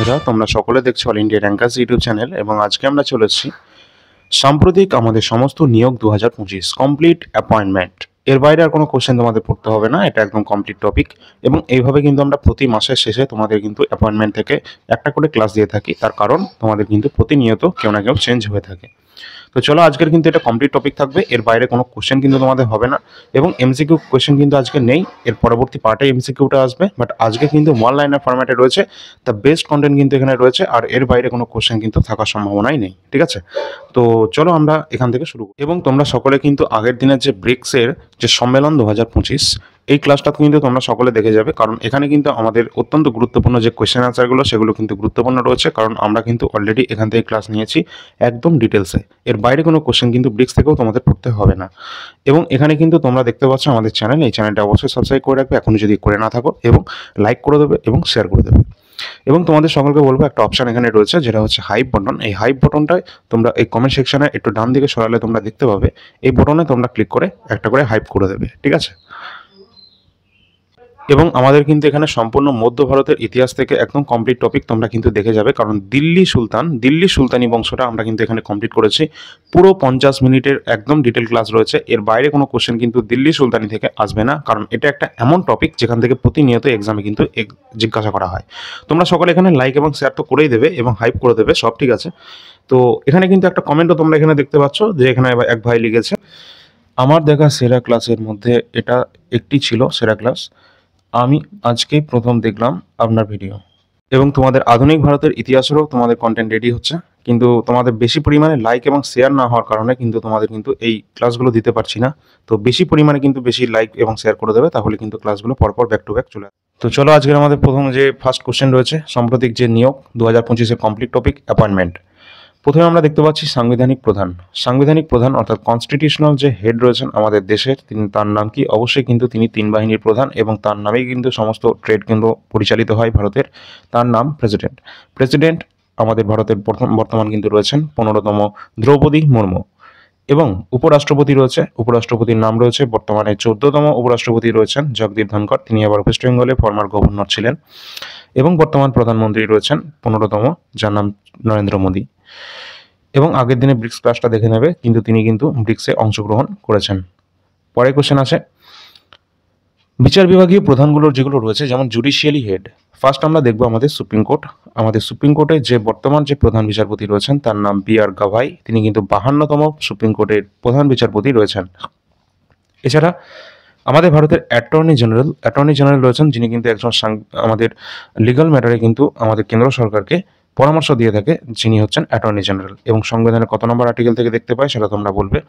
বন্ধুরা, তোমরা সকলে দেখছো all India rankers YouTube channel এবং আজকে আমরা চলে এসেছি সাম্প্রতিক আমাদের সমস্ত নিয়োগ 2025 কমপ্লিট অ্যাপয়েন্টমেন্ট। এর বাইরে আর কোনো কোশ্চেন তোমাদের পড়তে হবে না, এটা একদম কমপ্লিট টপিক। এবং এইভাবে কিন্তু আমরা প্রতি মাসের শেষে তোমাদের কিন্তু অ্যাপয়েন্টমেন্ট থেকে একটা করে ক্লাস দিয়ে থাকি, তার কারণ তোমাদের কিন্তু প্রতিনিয়ত কেউ না কেউ চেঞ্জ হয়ে থাকে। তো চলো, আজকের কিন্তু এটা কমপ্লিট টপিক থাকবে, এর বাইরে কোনো কোশ্চেন কিন্তু তোমাদের হবে না। এবং এমসিকিউ কোশ্চেন কিন্তু আজকে নেই, এর পরবর্তী পার্টে এমসিকিউটা আসবে, বাট আজকে কিন্তু ওয়ান লাইনার ফরম্যাটে রয়েছে। দ্য বেস্ট কন্টেন্ট কিন্তু এখানে রয়েছে, আর এর বাইরে কোনো কোশ্চেন কিন্তু থাকার সম্ভাবনাই নেই, ঠিক আছে? তো চলো আমরা এখান থেকে শুরু করি। এবং তোমরা সকলে কিন্তু আগের দিনের যে ব্রিক্সের যে সম্মেলন 2025 এই ক্লাসটা কিন্তু তোমরা সকলে দেখে যাবে, কারণ এখানে কিন্তু আমাদের অত্যন্ত গুরুত্বপূর্ণ যে কোয়েশ্চেন আনসারগুলো সেগুলো কিন্তু গুরুত্বপূর্ণ রয়েছে, কারণ আমরা কিন্তু অলরেডি এখান থেকে ক্লাস নিয়েছি একদম ডিটেলসে। এর বাইরে কোনো কোশ্চেন কিন্তু ব্রিক্স থেকেও তোমাদের পড়তে হবে না। এবং এখানে কিন্তু তোমরা দেখতে পাচ্ছ আমাদের চ্যানেল, এই চ্যানেলটা অবশ্যই সাবস্ক্রাইব করে রাখবে এখনো যদি করে না থাকো, এবং লাইক করে দেবে এবং শেয়ার করে দেবে। এবং তোমাদের সকলকে বলবো, একটা অপশন এখানে রয়েছে যেটা হচ্ছে হাইপ বটন। এই হাইপ বটনটায় তোমরা এই কমেন্ট সেকশনে একটু ডান দিকে সরালে তোমরা দেখতে পাবে, এই বটনে তোমরা ক্লিক করে একটা করে হাইপ করে দেবে, ঠিক আছে? এবং আমাদের কিন্তু এখানে সম্পূর্ণ মধ্য ভারতের ইতিহাস থেকে একদম কমপ্লিট টপিক তোমরা কিন্তু দেখে যাবে, কারণ দিল্লি সুলতানি বংশটা আমরা কিন্তু এখানে কমপ্লিট করেছি। পুরো 50 মিনিটের একদম ডিটেল ক্লাস রয়েছে। এর বাইরে কোনো কোশ্চেন কিন্তু দিল্লি সুলতানি থেকে আসবে না, কারণ এটা একটা এমন টপিক যেখান থেকে প্রতিনিয়ত এক্সামে কিন্তু জিজ্ঞাসা করা হয়। তোমরা সকলে এখানে লাইক এবং শেয়ার তো করেই দেবে এবং হাইপ করে দেবে, সব ঠিক আছে। তো এখানে কিন্তু একটা কমেন্টও তোমরা এখানে দেখতে পাচ্ছ, যে এখানে এক ভাই লিখেছে, আমার দেখা সেরা ক্লাসের মধ্যে এটা একটি ছিল সেরা ক্লাস। আমি আজকেই প্রথম দেখলাম আপনার ভিডিও। এবং তোমাদের আধুনিক ভারতের ইতিহাসেরও তোমাদের কন্টেন্ট রেডি হচ্ছে, কিন্তু তোমাদের বেশি পরিমাণে লাইক এবং শেয়ার না হওয়ার কারণে কিন্তু তোমাদের কিন্তু এই ক্লাসগুলো দিতে পারছি না। তো বেশি পরিমাণে কিন্তু বেশি লাইক এবং শেয়ার করে দেবে, তাহলে কিন্তু ক্লাসগুলো পরপর ব্যাক টু ব্যাক চলে আসবে। তো চলো, আজকের আমাদের প্রথম যে ফার্স্ট কোশ্চেন রয়েছে, সাম্প্রতিক যে নিয়োগ 2025-এর কমপ্লিট টপিক অ্যাপয়েন্টমেন্ট। প্রথমে আমরা দেখতে পাচ্ছি সাংবিধানিক প্রধান অর্থাৎ কনস্টিটিউশনাল যে হেড রয়েছেন আমাদের দেশের, তার নাম কি? অবশ্যই কিন্তু তিনি 3 বাহিনীর প্রধান, এবং তার নামেই কিন্তু সমস্ত ট্রেড কিন্তু পরিচালিত হয় ভারতের। তার নাম প্রেসিডেন্ট আমাদের ভারতের বর্তমান কিন্তু রয়েছেন 15তম দ্রৌপদী মুর্মু। এবং উপরাষ্ট্রপতির নাম রয়েছে বর্তমানে 14তম উপরাষ্ট্রপতি রয়েছেন জগদীপ ধনখড়, তিনি আবার ওয়েস্ট বেঙ্গলে ফর্মার গভর্নর ছিলেন। এবং বর্তমান প্রধানমন্ত্রী রয়েছেন 15তম, যার নাম নরেন্দ্র মোদী। এবং আগের দিনে ব্রিক্স ক্লাসটা দেখে নেবে, কিন্তু তিনি কিন্তু ব্রিক্সে অংশগ্রহণ করেছেন। পরে কোশ্চেন আছে, বিচার বিভাগীয় প্রধানগুলোর যেগুলো রয়েছে, যেমন জুডিশিয়ালি হেড। ফার্স্ট আমরা দেখবো আমাদের সুপ্রিম কোর্টে যে বর্তমান যে প্রধান বিচারপতি রয়েছেন তার নাম বি.আর. গাভাই, তিনি কিন্তু 52তম সুপ্রিম কোর্টের প্রধান বিচারপতি রয়েছেন। এছাড়া আমাদের ভারতের অ্যাটর্নি জেনারেল রয়েছেন, যিনি কিন্তু একজন আমাদের লিগাল ম্যাটারে কিন্তু আমাদের কেন্দ্র সরকারকে পরামর্শ দিয়ে থাকে, যিনি হচ্ছেন অ্যাটর্নি জেনারেল। এবং সংবিধানের কত নম্বর আর্টিকেল থেকে দেখতে পাই সেটা তোমরা বলবে।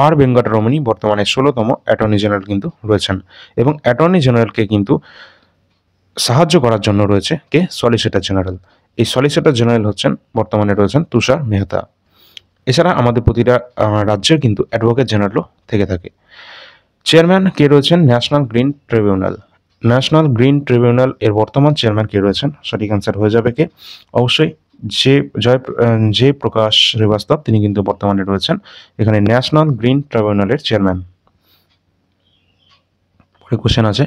আর ভেঙ্কটরমণী বর্তমানে 16তম অ্যাটর্নি জেনারেল কিন্তু রয়েছেন। এবং অ্যাটর্নি জেনারেলকে কিন্তু সাহায্য করার জন্য রয়েছে কে? Solicitor general. এই সলিসিটর জেনারেল বর্তমানে রয়েছেন তুষার মেহতা। এছাড়া আমাদের প্রতিটা রাজ্যের কিন্তু অ্যাডভোকেট জেনারেলও থেকে থাকে। চেয়ারম্যান কে রয়েছেন? ন্যাশনাল গ্রিন ট্রিবিউনাল এর বর্তমান চেয়ারম্যান কে রয়েছেন? সঠিক অ্যান্সার হয়ে যাবে কে? অবশ্যই জয় প্রকাশ শ্রীবাস্তব, তিনি কিন্তু বর্তমানে রয়েছেন এখানে ন্যাশনাল গ্রিন ট্রিবিউনালের চেয়ারম্যান। পরে কোশ্চেন আছে,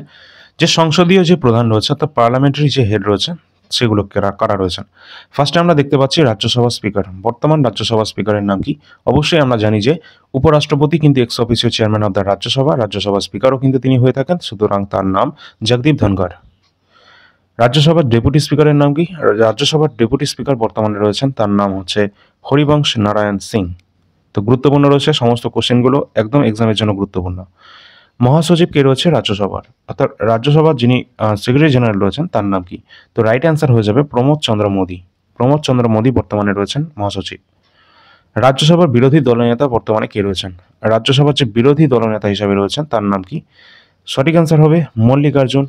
যে সংসদীয় যে প্রধান রয়েছে অর্থাৎ পার্লামেন্টারি যে হেড রয়েছে সেগুলো কারা রয়েছেন? ফার্স্টে আমরা দেখতে পাচ্ছি রাজ্যসভা স্পিকার। বর্তমান রাজ্যসভা স্পিকারের নাম কি? অবশ্যই আমরা জানি যে উপরাষ্ট্রপতি কিন্তু ex officio chairman of the Rajya Sabha স্পিকারও কিন্তু তিনি হয়ে থাকেন, সুতরাং তার নাম জগদীপ ধনখড়। রাজ্যসভার ডেপুটি স্পিকারের নাম কি? রাজ্যসভার ডেপুটি স্পিকার বর্তমানে রয়েছেন, তার নাম হচ্ছে হরিবংশ নারায়ণ সিং। তো গুরুত্বপূর্ণ রয়েছে সমস্ত কোশ্চেনগুলো, একদম এক্সামের জন্য গুরুত্বপূর্ণ। মহাসচিব কে রয়েছে রাজ্যসভার, অর্থাৎ রাজ্যসভার যিনি সেক্রেটারি জেনারেল রয়েছেন তার নাম কি? তো রাইট অ্যান্সার হয়ে যাবে প্রমোদ চন্দ্র মোদী বর্তমানে রয়েছেন মহাসচিব। রাজ্যসভার বিরোধী দলনেতা বর্তমানে কে রয়েছেন? রাজ্যসভার যে বিরোধী দলনেতা হিসাবে রয়েছেন তার নাম কি? সঠিক অ্যান্সার হবে মল্লিকার্জুন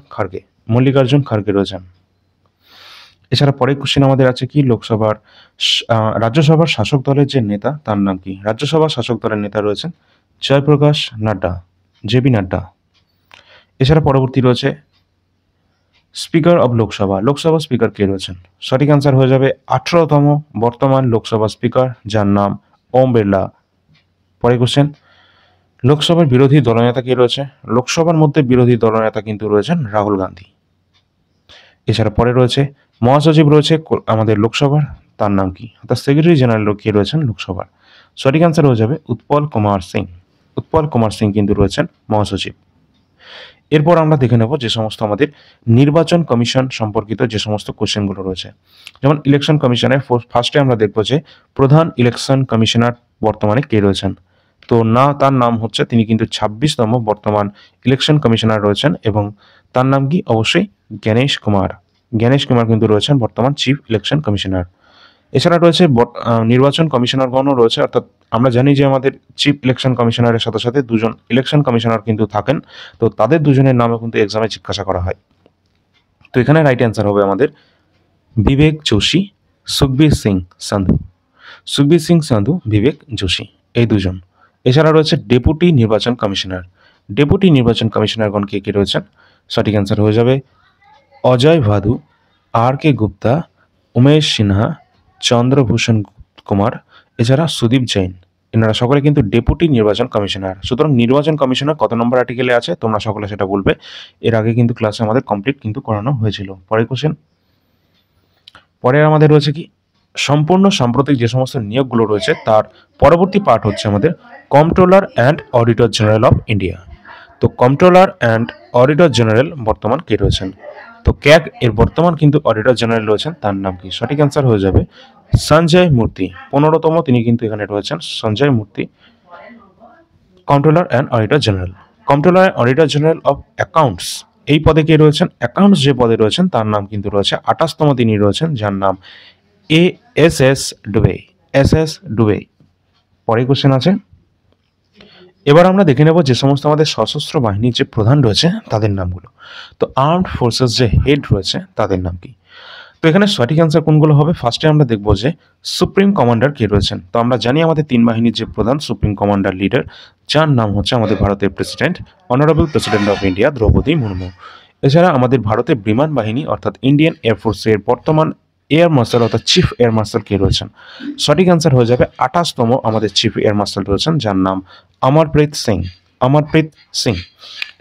খাড়গে রয়েছেন। এছাড়া পরের কোশ্চেন আমাদের আছে কি, রাজ্যসভার শাসক দলের যে নেতা তার নাম কি? রাজ্যসভার শাসক দলের নেতা রয়েছেন জয়প্রকাশ নাড্ডা, জেপি নাড্ডা। এছাড়া পরবর্তী রয়েছে স্পিকার অব লোকসভা স্পিকার কে রয়েছেন? সঠিক অ্যান্সার হয়ে যাবে 18তম বর্তমান লোকসভা স্পিকার, যার নাম ওম বিড়লা। পরের কোশ্চেন, লোকসভার বিরোধী দলনেতা কে রয়েছে? লোকসভার মধ্যে বিরোধী দলনেতা কিন্তু রয়েছেন রাহুল গান্ধী। এছাড়া পরে রয়েছে মহাসচিব রয়েছে আমাদের লোকসভার, তার নাম কি, অর্থাৎ সেক্রেটারি জেনারেল কে রয়েছেন লোকসভার। সঠিক অ্যান্সার হয়ে যাবে উৎপল কুমার সিং। উৎপল কুমার সিং কিন্তু রয়েছেন মহাসচিব। এরপর আমরা দেখে নেব যে সমস্ত আমাদের নির্বাচন কমিশন সম্পর্কিত যে সমস্ত কোশ্চেনগুলো রয়েছে। যেমন ইলেকশন কমিশনের ফার্স্টে আমরা দেখব যে প্রধান ইলেকশন কমিশনার বর্তমানে কে রয়েছেন। তো না, তার নাম হচ্ছে, তিনি কিন্তু 26তম বর্তমান ইলেকশন কমিশনার রয়েছেন এবং তার নাম কি, অবশ্যই জ্ঞানেশ কুমার। জ্ঞানেশ কুমার কিন্তু রয়েছেন বর্তমান চিফ ইলেকশন কমিশনার। এছাড়া রয়েছে নির্বাচন কমিশনারগণও রয়েছে, অর্থাৎ আমরা জানি যে আমাদের চিফ ইলেকশন কমিশনারের সাথে সাথে দুজন ইলেকশন কমিশনার কিন্তু থাকেন। তো তাদের দুজনের নামও কিন্তু এক্সামে জিজ্ঞাসা করা হয়। তো এখানে রাইট অ্যান্সার হবে আমাদের বিবেক যোশী, সুখবীর সিং সান্ধু। সুখবীর সিং সান্ধু, বিবেক যোশী, এই দুজন। এছাড়া রয়েছে ডেপুটি নির্বাচন কমিশনার। ডেপুটি নির্বাচন কমিশনারগণ কে কে রয়েছেন? সঠিক অ্যান্সার হয়ে যাবে অজয় ভাদু, আর কে গুপ্তা, উমেশ সিনহা, চন্দ্রভূষণ কুমার, এছাড়া সুদীপ জৈন। এনারা সকলে কিন্তু ডেপুটি নির্বাচন কমিশনার। সুতরাং নির্বাচন কমিশনার কত নম্বর আর্টিকেলে আছে তোমরা সকলে সেটা বলবে। এর আগে কিন্তু ক্লাসে আমাদের কমপ্লিট কিন্তু করানো হয়েছিল। পরের কোশ্চেন, পরে আমাদের রয়েছে কি, সম্পূর্ণ সাম্প্রতিক যে সমস্ত নিয়োগগুলো রয়েছে তার পরবর্তী পার্ট হচ্ছে আমাদের controller and auditor general of India. তো কন্ট্রোলার অ্যান্ড অডিটর জেনারেল বর্তমান কে রয়েছেন? তো ক্যাগ এর বর্তমান কিন্তু অডিটর জেনারেল রয়েছেন, তার নাম কি? সঠিক অ্যান্সার হয়ে যাবে সঞ্জয় মূর্তি। 15তম তিনি কিন্তু এখানে রয়েছেন, সঞ্জয় মূর্তি, controller and auditor general. Controller and auditor general of accounts, এই পদে কে রয়েছেন? অ্যাকাউন্টস যে পদে রয়েছেন তার নাম কিন্তু রয়েছে 28তম তিনি রয়েছেন, যার নাম এস ডুবে। এস ডুবে। পরের কোশ্চেন আছে, এবার আমরা দেখে নেব যে সমস্ত আমাদের সশস্ত্র বাহিনীর যে প্রধান রয়েছে তাদের নামগুলো। তো আর্মড ফোর্সেস যে হেড রয়েছে তাদের নাম কি? তো এখানে সঠিক অ্যান্সার কোনগুলো হবে? ফার্স্টে আমরা দেখব যে সুপ্রিম কমান্ডার কে রয়েছেন। তো আমরা জানি আমাদের তিন বাহিনীর যে প্রধান সুপ্রিম কমান্ডার লিডার, যার নাম হচ্ছে আমাদের ভারতের president, honourable president of India Droupadi Murmu. এছাড়া আমাদের ভারতের বিমান বাহিনী অর্থাৎ ইন্ডিয়ান এয়ারফোর্সের বর্তমান এয়ার মার্শাল অর্থাৎ চিফ এয়ার মার্শাল কে রয়েছেন? সঠিক অ্যান্সার হয়ে যাবে 28তম আমাদের চিফ এয়ার মার্শাল রয়েছেন, যার নাম অমরপ্রীত সিং। অমরপ্রীত সিং।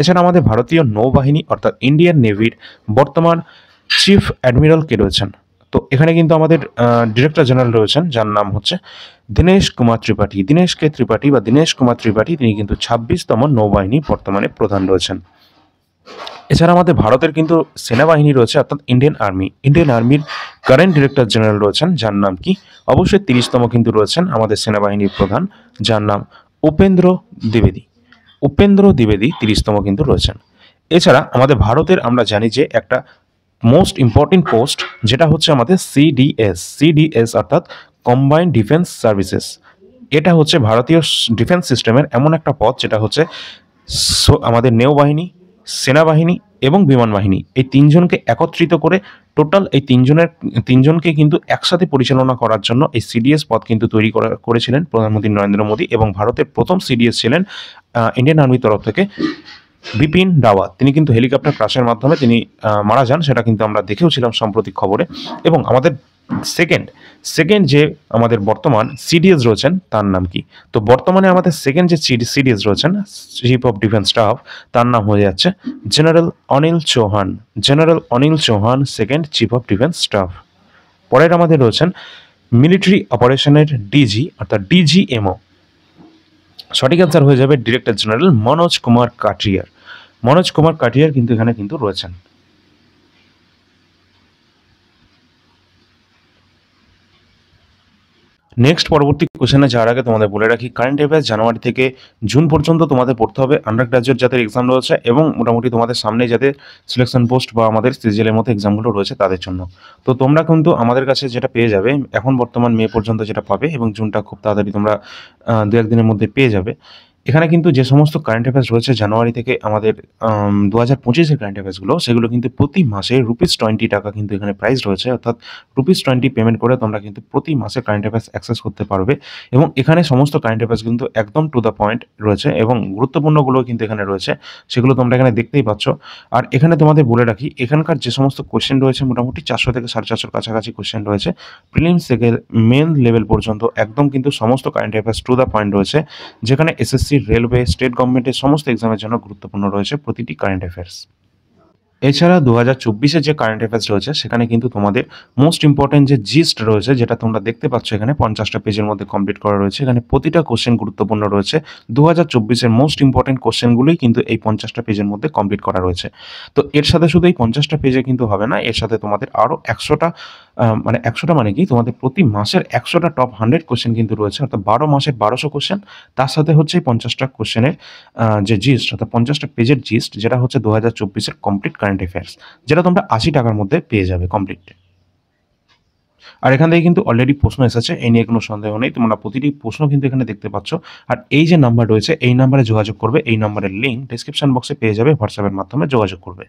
এছাড়া আমাদের ভারতীয় নৌবাহিনী অর্থাৎ ইন্ডিয়ান নেভির বর্তমান চিফ অ্যাডমিরাল কে রয়েছেন? তো এখানে কিন্তু আমাদের ডিরেক্টর জেনারেল রয়েছেন, যার নাম হচ্ছে দীনেশ কুমার ত্রিপাঠী। দীনেশ কে ত্রিপাঠী বা দীনেশ কুমার ত্রিপাঠী, তিনি কিন্তু 26তম নৌবাহিনী বর্তমানে প্রধান রয়েছেন। এছাড়া আমাদের ভারতের কিন্তু সেনাবাহিনী রয়েছে অর্থাৎ ইন্ডিয়ান আর্মি। ইন্ডিয়ান আর্মির কারেন্ট ডিরেক্টর জেনারেল রয়েছেন, যার নাম কি? অবশ্যই 30তম কিন্তু রয়েছেন আমাদের সেনাবাহিনীর প্রধান, যার নাম উপেন্দ্র দ্বিবেদী। উপেন্দ্র দ্বিবেদী 30তম কিন্তু রয়েছেন। এছাড়া আমাদের ভারতের আমরা জানি যে একটা মোস্ট ইম্পর্টেন্ট পোস্ট, যেটা হচ্ছে আমাদের সিডিএস। সিডিএস অর্থাৎ কম্বাইন্ড ডিফেন্স সার্ভিসেস। এটা হচ্ছে ভারতীয় ডিফেন্স সিস্টেমের এমন একটা পদ যেটা হচ্ছে আমাদের নৌবাহিনী, সেনাবাহিনী এবং বিমান বাহিনী এই তিনজনকে একত্রিত করে টোটাল এই তিনজনকে কিন্তু একসাথে পরিচালনা করার জন্য এই সিডিএস পদ কিন্তু তৈরি করেছিলেন প্রধানমন্ত্রী নরেন্দ্র মোদী। এবং ভারতের প্রথম সিডিএস ছিলেন ইন্ডিয়ান আর্মির তরফ থেকে বিপিন রাওয়াত। তিনি কিন্তু হেলিকপ্টার ক্রাশের মাধ্যমে তিনি মারা যান, সেটা কিন্তু আমরা দেখেও ছিলাম সাম্প্রতিক খবরে। এবং আমাদের সেকেন্ড যে আমাদের বর্তমান সিডিএস রয়েছেন তার নাম কি? তো বর্তমানে আমাদের সেকেন্ড যে সিডিএস রয়েছেন, চিফ অফ ডিফেন্স স্টাফ, তার নাম হয়ে যাচ্ছে general Anil Chauhan. General Anil Chauhan second chief of defence staff. পরের আমাদের রয়েছেন মিলিটারি অপারেশনের ডিজি অর্থাৎ ডিজিএমও। সঠিক অ্যান্সার হয়ে যাবে ডিরেক্টর জেনারেল মনোজ কুমার কাটিয়ার। মনোজ কুমার কাটিয়ার কিন্তু এখানে কিন্তু রয়েছেন। নেক্সট পরবর্তী কোশ্চেনে যাওয়ার আগে তোমাদের বলে রাখি, কারেন্ট অ্যাফেয়ার্স জানুয়ারি থেকে জুন পর্যন্ত তোমাদের পড়তে হবে। আন্ডার গ্রাজুয়েট যাদের এক্সাম রয়েছে এবং মোটামুটি তোমাদের সামনে যাদের সিলেকশন পোস্ট বা আমাদের সিজিএলের মতো এক্সামগুলো রয়েছে তাদের জন্য। তো তোমরা কিন্তু আমাদের কাছে যেটা পেয়ে যাবে এখন বর্তমান মে পর্যন্ত যেটা পাবে, এবং জুনটা খুব তাড়াতাড়ি তোমরা 2-1 দিনের মধ্যে পেয়ে যাবে। এখানে কিন্তু যে সমস্ত কারেন্ট অ্যাফেয়ার্স রয়েছে জানুয়ারি থেকে আমাদের 2025-এর কারেন্ট অ্যাফেয়ার্সগুলো, সেগুলো কিন্তু প্রতি মাসে ₹20 কিন্তু এখানে প্রাইস রয়েছে। অর্থাৎ ₹20 পেমেন্ট করে তোমরা কিন্তু প্রতি মাসে কারেন্ট অ্যাফেয়ার্স অ্যাক্সেস করতে পারবে। এবং এখানে সমস্ত কারেন্ট অ্যাফেয়ার্স কিন্তু একদম টু দ্য পয়েন্ট রয়েছে এবং গুরুত্বপূর্ণগুলো কিন্তু এখানে রয়েছে, সেগুলো তোমরা এখানে দেখতেই পাচ্ছ। আর এখানে তোমাদের বলে রাখি, এখানকার যে সমস্ত কোশ্চেন রয়েছে মোটামুটি 400 থেকে 450 কাছাকাছি কোশ্চেন রয়েছে। প্রিলিমস থেকে মেন লেভেল পর্যন্ত একদম কিন্তু সমস্ত current affairs to the point রয়েছে, যেখানে এসএসসি, রেলওয়ে, স্টেট গভর্নমেন্টের সমস্ত এক্সামের জন্য গুরুত্বপূর্ণ রয়েছে প্রতিটি কারেন্ট অ্যাফেয়ার্স। এছাড়া 2024-এর যে কারেন্ট অ্যাফেয়ার্স রয়েছে সেখানে কিন্তু তোমাদের মোস্ট ইম্পর্টেন্ট যে জিস্ট রয়েছে, যেটা তোমরা দেখতে পাচ্ছ এখানে 50টা পেজের মধ্যে কমপ্লিট করা রয়েছে। এখানে প্রতিটা কোশ্চেন গুরুত্বপূর্ণ রয়েছে। 2024-এর মোস্ট ইম্পর্টেন্ট কোশ্চেনগুলোই কিন্তু এই 50টা পেজের মধ্যে কমপ্লিট করা রয়েছে। তো এর সাথে শুধু এই 50টা পেজে কিন্তু হবে না, এর সাথে তোমাদের আরও 100টা মানে 100টা মানে কি, তোমাদের প্রতি মাসের 100টা টপ 100 কোশ্চেন কিন্তু রয়েছে, অর্থাৎ 12 মাসের 1200 কোশ্চেন। তার সাথে হচ্ছে এই 50টা কোশ্চেনের যে জিস্ট, অর্থাৎ 50টা পেজের জিস্ট, যেটা হচ্ছে 2024-এর কমপ্লিট কারেন্ট অ্যাফেয়ার্স, যেটা তোমরা 80 টাকার মধ্যে পেয়ে যাবে কমপ্লিট। আর এখান থেকে কিন্তু অলরেডি প্রশ্ন এসেছে, এই নিয়ে কোনো সন্দেহ নেই, তোমরা প্রতিটি প্রশ্ন কিন্তু এখানে দেখতে পাচ্ছ। আর এই যে নাম্বার রয়েছে, এই নাম্বারে যোগাযোগ করবে, এই নাম্বারের লিঙ্ক ডেসক্রিপশন বক্সে পেয়ে যাবে, হোয়াটসঅ্যাপের মাধ্যমে যোগাযোগ করবে।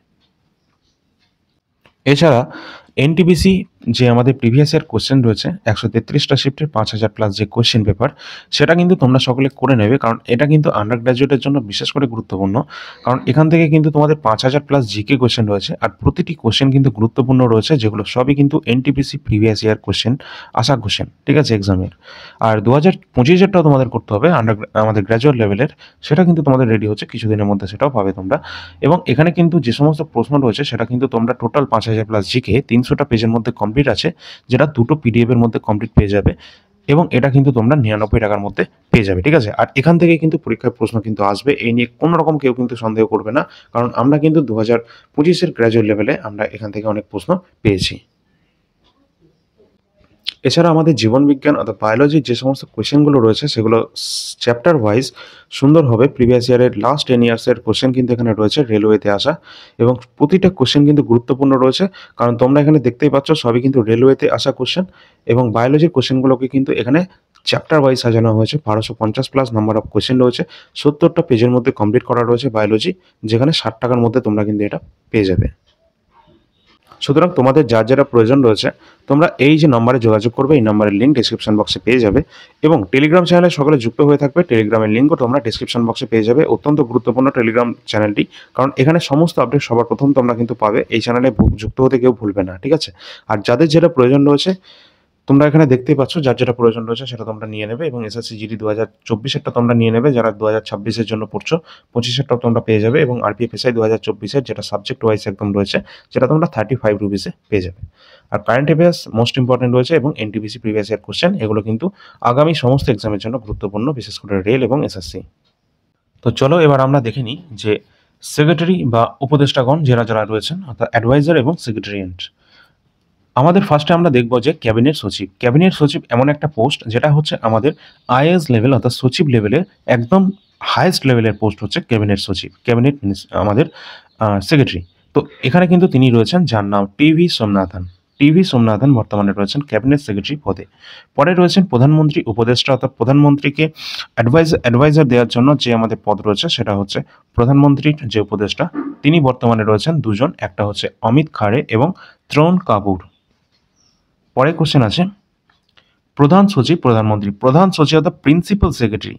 এছাড়া এনটিপিসি যে আমাদের প্রিভিয়াস ইয়ার কোশ্চেন রয়েছে 133টা শিফটের 5000 প্লাস যে কোশ্চেন পেপার, সেটা কিন্তু তোমরা সকলে করে নেবে, কারণ এটা কিন্তু আন্ডার গ্র্যাজুয়েটের জন্য বিশেষ করে গুরুত্বপূর্ণ। কারণ এখান থেকে কিন্তু তোমাদের 5000 প্লাস জিকে কোশ্চেন রয়েছে, আর প্রতিটি কোশ্চেন কিন্তু গুরুত্বপূর্ণ রয়েছে, যেগুলো সবই কিন্তু এনটিপিসি প্রিভিয়াস ইয়ার কোশ্চেন, আসা কোশ্চেন, ঠিক আছে, এক্সামের। আর 2025-এরটাও তোমাদের করতে হবে আমাদের গ্র্যাজুয়েট লেভেলের, সেটা কিন্তু তোমাদের রেডি হচ্ছে, কিছুদিনের মধ্যে সেটাও পাবে তোমরা। এবং এখানে কিন্তু যে সমস্ত প্রশ্ন রয়েছে সেটা কিন্তু তোমরা টোটাল 5000 প্লাস জিকে 300টা পেজের মধ্যে কমপ্লিট আছে, যেটা দুটো পিডিএফের মধ্যে কমপ্লিট পেয়ে যাবে, এবং এটা কিন্তু তোমরা 99 টাকার মধ্যে পেয়ে যাবে, ঠিক আছে। আর এখান থেকে কিন্তু পরীক্ষায় প্রশ্ন কিন্তু আসবে, এই নিয়ে কোনো রকম কেউ কিন্তু সন্দেহ করবে না, কারণ আমরা কিন্তু 2025-এর গ্র্যাজুয়েট লেভেলে আমরা এখান থেকে অনেক প্রশ্ন পেয়েছি। এছাড়া আমাদের জীবনবিজ্ঞান অর্থাৎ বায়োলজির যে সমস্ত কোয়েশ্চেনগুলো রয়েছে সেগুলো চ্যাপ্টার ওয়াইজ সুন্দরভাবে প্রিভিয়াস ইয়ারের লাস্ট 10 ইয়ার্সের কোয়েশ্চেন কিন্তু এখানে রয়েছে রেলওয়েতে আসা, এবং প্রতিটা কোয়েশ্চেন কিন্তু গুরুত্বপূর্ণ রয়েছে, কারণ তোমরা এখানে দেখতেই পাচ্ছ সবই কিন্তু রেলওয়েতে আসা কোয়েশ্চেন। এবং বায়োলজির কোয়েশ্চেনগুলোকে কিন্তু এখানে চ্যাপ্টার ওয়াইজ সাজানো হয়েছে, 1250 প্লাস নাম্বার অফ কোয়েশ্চেন রয়েছে, 70টা পেজের মধ্যে কমপ্লিট করা রয়েছে বায়োলজি, যেখানে 60 টাকার মধ্যে তোমরা কিন্তু এটা পেয়ে যাবে। সুতরাং তোমাদের যার যারা প্রয়োজন রয়েছে, তোমরা এই যে নম্বরে যোগাযোগ করবে, এই নম্বরের লিঙ্ক ডিসক্রিপশন বক্সে পেয়ে যাবে, এবং টেলিগ্রাম চ্যানেলে সকলে যুক্ত হয়ে থাকবে, টেলিগ্রামের লিঙ্কও তোমরা ডিসক্রিপশন বক্সে পেয়ে যাবে। অত্যন্ত গুরুত্বপূর্ণ টেলিগ্রাম চ্যানেলটি, কারণ এখানে সমস্ত আপডেট সবার প্রথম তোমরা কিন্তু পাবে, এই চ্যানেলে যুক্ত হতে কেউ ভুলবে না, ঠিক আছে। আর যাদের যেটা প্রয়োজন রয়েছে তোমরা এখানে দেখতেই পাচ্ছ, যার যেটা প্রয়োজন রয়েছে সেটা তোমরা নিয়ে নেবে, এবং এসএসসি জিডি 2024-এরটা তোমরা নিয়ে নেবে, যারা 2026-এর জন্য পড়ছো 25-এরটাও তোমরা পেয়ে যাবে, এবং আরপিএফএসআই 2024-এর যেটা সাবজেক্ট ওয়াইজ একদম রয়েছে, যেটা তোমরা 35 রুপিসে পেয়ে যাবে। আর কারেন্ট অ্যাফেয়ার্স মোস্ট ইম্পর্টেন্ট রয়েছে, এবং এনটিপিসি প্রিভিয়াস ইয়ার কোশ্চেন, এগুলো কিন্তু আগামী সমস্ত এক্সামের জন্য গুরুত্বপূর্ণ, বিশেষ করে রেল এবং এসএসসি। তো চলো এবার আমরা দেখে নিই যে সেক্রেটারি বা উপদেষ্টাগণ যারা যারা রয়েছেন, অর্থাৎ অ্যাডভাইজার এবং সেক্রেটারিয়েন্ট। আমাদের ফার্স্টে আমরা দেখব যে ক্যাবিনেট সচিব। ক্যাবিনেট সচিব এমন একটা পোস্ট যেটা হচ্ছে আমাদের আইএএস লেভেল অর্থাৎ সচিব লেভেলের একদম হাইয়েস্ট লেভেলের পোস্ট হচ্ছে ক্যাবিনেট সচিব, ক্যাবিনেট আমাদের সেক্রেটারি। তো এখানে কিন্তু তিনি রয়েছেন, যার নাম টিভি সোমনাথন। টিভি সোমনাথন বর্তমানে রয়েছেন ক্যাবিনেট সেক্রেটারি পদে। পরে রয়েছেন প্রধানমন্ত্রী উপদেষ্টা, অর্থাৎ প্রধানমন্ত্রীকে অ্যাডভাইজার দেওয়ার জন্য যে আমাদের পদ রয়েছে সেটা হচ্ছে প্রধানমন্ত্রীর যে উপদেষ্টা, তিনি বর্তমানে রয়েছেন দুজন, একটা হচ্ছে অমিত খাড়ে এবং ত্রণ কাপুর। পরে কোশ্চেন আছে প্রধান সচিব প্রধানমন্ত্রী। প্রধান সচিব অর্থাৎ প্রিন্সিপাল সেক্রেটারি।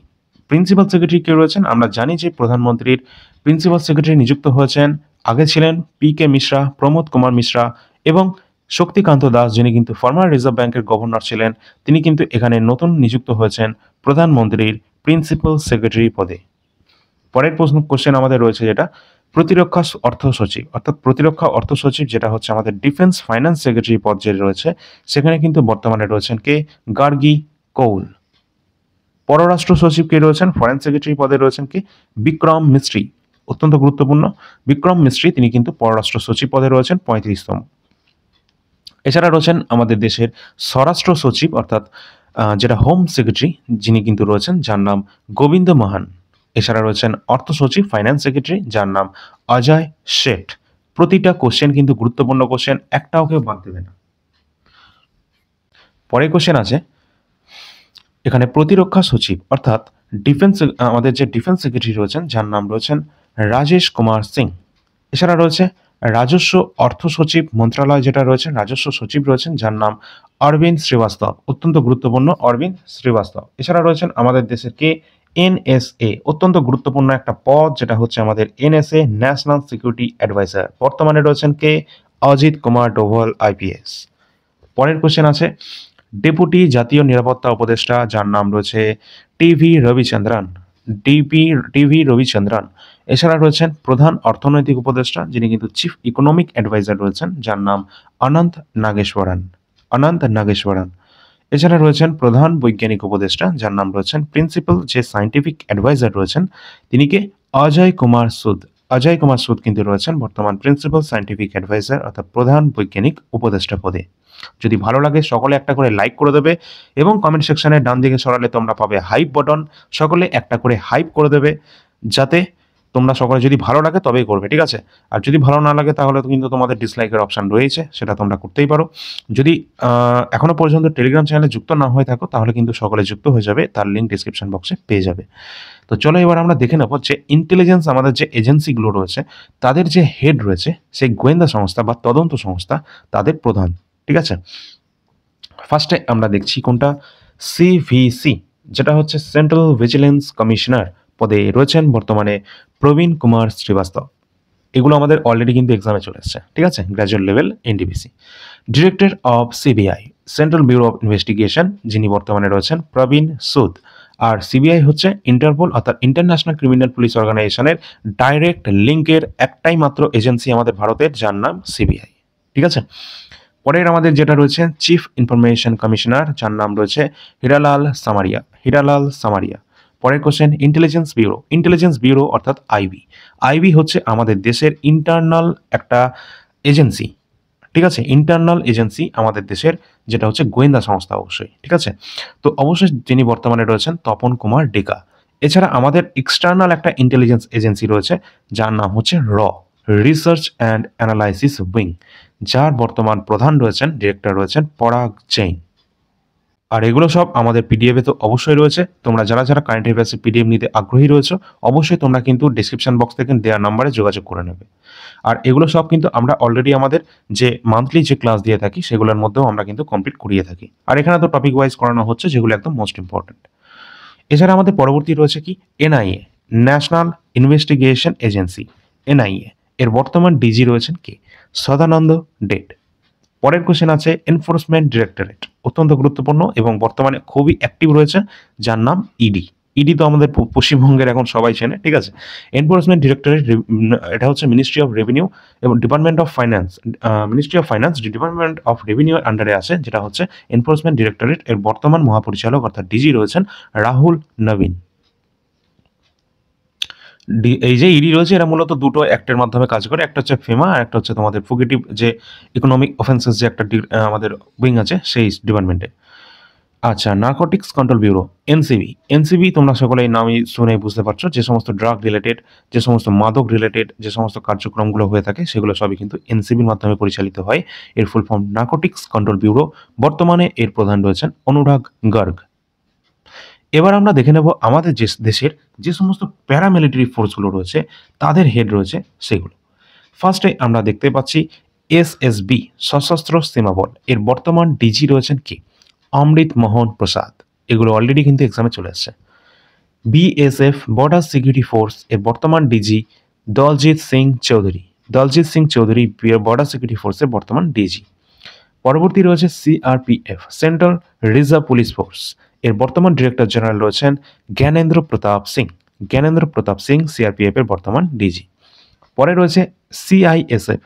প্রিন্সিপাল সেক্রেটারি কে রয়েছেন, আমরা জানি যে প্রধানমন্ত্রীর প্রিন্সিপাল সেক্রেটারি নিযুক্ত হয়েছেন, আগে ছিলেন পি.কে. মিশ্রা, প্রমোদ কুমার মিশ্রা এবং শক্তিকান্ত দাস, যিনি কিন্তু ফর্মার রিজার্ভ ব্যাংকের গভর্নর ছিলেন, তিনি কিন্তু এখানে নতুন নিযুক্ত হয়েছেন প্রধানমন্ত্রীর প্রিন্সিপাল সেক্রেটারি পদে। পরের কোশ্চেন আমাদের রয়েছে যেটা প্রতিরক্ষা অর্থ সচিব, অর্থাৎ প্রতিরক্ষা অর্থ সচিব, যেটা হচ্ছে আমাদের ডিফেন্স ফাইন্যান্স সেক্রেটারি পদ যে রয়েছে, সেখানে কিন্তু বর্তমানে রয়েছেন কে, গার্গী কৌল। পররাষ্ট্র সচিব কে রয়েছেন, ফরেন সেক্রেটারি পদে রয়েছেন কে, বিক্রম মিস্ত্রি। অত্যন্ত গুরুত্বপূর্ণ, বিক্রম মিস্ত্রি তিনি কিন্তু পররাষ্ট্র সচিব পদে রয়েছেন 35তম। এছাড়া রয়েছেন আমাদের দেশের স্বরাষ্ট্র সচিব, অর্থাৎ যেটা হোম সেক্রেটারি, যিনি কিন্তু রয়েছেন, যার নাম গোবিন্দ মাহান। এছাড়া রয়েছেন অর্থ সচিব ফাইন্যান্স সেক্রেটারি, যার নাম অজয় শেঠ। প্রতিটা কোশ্চেন কিন্তু গুরুত্বপূর্ণ কোশ্চেন, একটাও কেউ বাদ দেবে না। পরে কোশ্চেন আছে এখানে প্রতিরক্ষা সচিব, অর্থাৎ ডিফেন্স, আমাদের যে ডিফেন্স সেক্রেটারি রয়েছেন, যার নাম রয়েছেন রাজেশ কুমার সিং। এছাড়া রয়েছে রাজস্ব অর্থ সচিব মন্ত্রণালয়, যেটা রয়েছে রাজস্ব সচিব রয়েছেন, যার নাম অরবিন্দ শ্রীবাস্তব। অত্যন্ত গুরুত্বপূর্ণ, অরবিন্দ শ্রীবাস্তব। এছাড়া রয়েছেন আমাদের দেশের কে, এনএসএ, অত্যন্ত গুরুত্বপূর্ণ একটা পদ, যেটা হচ্ছে আমাদের এনএসএ, ন্যাশনাল সিকিউরিটি অ্যাডভাইজার। বর্তমানে রয়েছেন কে, অজিত কুমার ডোভাল আইপিএস। পরের কোশ্চেন আছে ডেপুটি জাতীয় নিরাপত্তা উপদেষ্টা, যার নাম রয়েছে টিভি রবিচন্দ্রন। টিভি রবিচন্দ্রন। এছাড়া রয়েছেন প্রধান অর্থনৈতিক উপদেষ্টা, যিনি কিন্তু চিফ ইকোনমিক অ্যাডভাইজার রয়েছেন, যার নাম অনন্ত নাগেশ্বরন। এছাড়া রয়েছেন প্রধান বৈজ্ঞানিক উপদেষ্টা, যার নাম রয়েছেন প্রিন্সিপাল যে সায়েন্টিফিক অ্যাডভাইজার রয়েছেন তিনি কে অজয় কুমার সুদ কিন্তু রয়েছেন বর্তমান প্রিন্সিপাল সায়েন্টিফিক অ্যাডভাইজার অর্থাৎ প্রধান বৈজ্ঞানিক উপদেষ্টা পদে। যদি ভালো লাগে সকলে একটা করে লাইক করে দেবে এবং কমেন্ট সেকশনের ডান দিকে সরালে তোমরা পাবে হাইপ বাটন, সকলে একটা করে হাইপ করে দেবে, যাতে তোমরা সকলে যদি ভালো লাগে তবেই করবে, ঠিক আছে? আর যদি ভালো না লাগে তাহলে তো কিন্তু তোমাদের ডিসলাইকের অপশান রয়েছে, সেটা তোমরা করতেই পারো। যদি এখনো পর্যন্ত টেলিগ্রাম চ্যানেলে যুক্ত না হয়ে থাকো তাহলে কিন্তু সকলে যুক্ত হয়ে যাবে, তার লিঙ্ক ডিসক্রিপশন বক্সে পেয়ে যাবে। তো চলো এবার আমরা দেখে নেব যে ইন্টেলিজেন্স আমাদের যে এজেন্সিগুলো রয়েছে তাদের যে হেড রয়েছে সেই গোয়েন্দা সংস্থা বা তদন্ত সংস্থা তাদের প্রধান, ঠিক আছে? ফার্স্টে আমরা দেখছি কোনটা, সিভিসি, যেটা হচ্ছে সেন্ট্রাল ভিজিলেন্স কমিশনার পদে রয়েছেন বর্তমানে প্রবীণ কুমার শ্রীবাস্তব। এগুলো আমাদের অলরেডি কিন্তু এক্সামে চলে এসেছে, ঠিক আছে? Graduate level NDBC. Director of CBI central bureau of investigation, যিনি বর্তমানে রয়েছেন প্রবীণ সুদ। আর সিবিআই হচ্ছে ইন্টারপোল অর্থাৎ ইন্টারন্যাশনাল ক্রিমিনাল পুলিশ অর্গানাইজেশনের ডাইরেক্ট লিঙ্কের একটাই মাত্র এজেন্সি আমাদের ভারতের, যার নাম সিবিআই, ঠিক আছে? পরের আমাদের যেটা রয়েছে চিফ ইনফরমেশন কমিশনার, যার নাম রয়েছে হিরালাল সামারিয়া। পরের কোশ্চেন ইন্টেলিজেন্স ব্যুরো অর্থাৎ আইবি হচ্ছে আমাদের দেশের ইন্টারনাল একটা এজেন্সি, ঠিক আছে? ইন্টারনাল এজেন্সি আমাদের দেশের, যেটা হচ্ছে গোয়েন্দা সংস্থা অবশ্যই, ঠিক আছে? তো অবশ্যই যিনি বর্তমানে রয়েছেন তপন কুমার ডেকা। এছাড়া আমাদের এক্সটার্নাল একটা ইন্টেলিজেন্স এজেন্সি রয়েছে, যার নাম হচ্ছে রিসার্চ অ্যান্ড অ্যানালাইসিস উইং, যার বর্তমান প্রধান রয়েছেন, ডিরেক্টর রয়েছেন পরাগ জৈন। আর এগুলো সব আমাদের পিডিএফে তো অবশ্যই রয়েছে। তোমরা যারা কারেন্ট অ্যাফেয়ার্সের পিডিএফ নিতে আগ্রহী রয়েছে অবশ্যই তোমরা কিন্তু ডিসক্রিপশন বক্স থেকে দেওয়া নাম্বারে যোগাযোগ করে নেবে। আর এগুলো সব কিন্তু আমরা অলরেডি আমাদের যে মান্থলি যে ক্লাস দিয়ে থাকি সেগুলোর মধ্যেও আমরা কিন্তু কমপ্লিট করিয়ে থাকি। আর এখানে তো টপিক ওয়াইজ করানো হচ্ছে, যেগুলো একদম মোস্ট ইম্পর্টেন্ট। এছাড়া আমাদের পরবর্তী রয়েছে কি NIA, national investigation agency, NIA. এর বর্তমান ডিজি রয়েছেন কে? সদানন্দ ডেট। পরের কোশ্চেন আছে এনফোর্সমেন্ট ডিরেক্টরেট, অত্যন্ত গুরুত্বপূর্ণ এবং বর্তমানে খুবই অ্যাক্টিভ রয়েছে, যার নাম ইডি তো আমাদের পশ্চিমবঙ্গের এখন সবাই চেনে, ঠিক আছে? এনফোর্সমেন্ট ডিরেক্টরেট এটা হচ্ছে মিনিস্ট্রি অফ রেভিনিউ এবং department of finance, department of রেভিনিউর আন্ডারে আছে, যেটা হচ্ছে এনফোর্সমেন্ট ডিরেক্টরেট। এর বর্তমান মহাপরিচালক অর্থাৎ ডিজি রয়েছেন রাহুল নবীন। এই যে ইডি রয়েছে এরা মূলত দুটো অ্যাক্টের মাধ্যমে কাজ করে, একটা হচ্ছে ফেমা আর একটা হচ্ছে তোমাদের ফুগিটিভ যে ইকোনমিক অফেন্সেস যে একটা আমাদের উইং আছে সেই ডিপার্টমেন্টে। আচ্ছা, নার্কোটিক্স কন্ট্রোল ব্যুরো, এনসিবি তোমরা সকলে এই নামই শুনে বুঝতে পারছো, যে সমস্ত ড্রাগ রিলেটেড, যে সমস্ত মাদক রিলেটেড যে সমস্ত কার্যক্রমগুলো হয়ে থাকে সেগুলো সবই কিন্তু এনসিবির মাধ্যমে পরিচালিত হয়। এর full form narcotics control bureau. বর্তমানে এর প্রধান রয়েছেন অনুরাগ গার্গ। এবার আমরা দেখে নেব আমাদের যে দেশের যে সমস্ত প্যারামিলিটারি ফোর্সগুলো রয়েছে তাদের হেড রয়েছে সেগুলো। ফার্স্টে আমরা দেখতে পাচ্ছি এসএসবি, সশস্ত্র সীমা বল। এর বর্তমান ডিজি রয়েছেন কি? অমৃত মোহন প্রসাদ। এগুলো অলরেডি কিন্তু এক্সামে চলে আসছে। BSF, border security force. এর বর্তমান DG Daljit Singh Chaudhary border security ফোর্সের বর্তমান ডিজি। পরবর্তী রয়েছে CRPF, central reserve police force. এর বর্তমান ডিরেক্টর জেনারেল রয়েছেন জ্ঞানেন্দ্র প্রতাপ সিং সিআরপিএফ এর বর্তমান ডিজি। পরে রয়েছে CISF,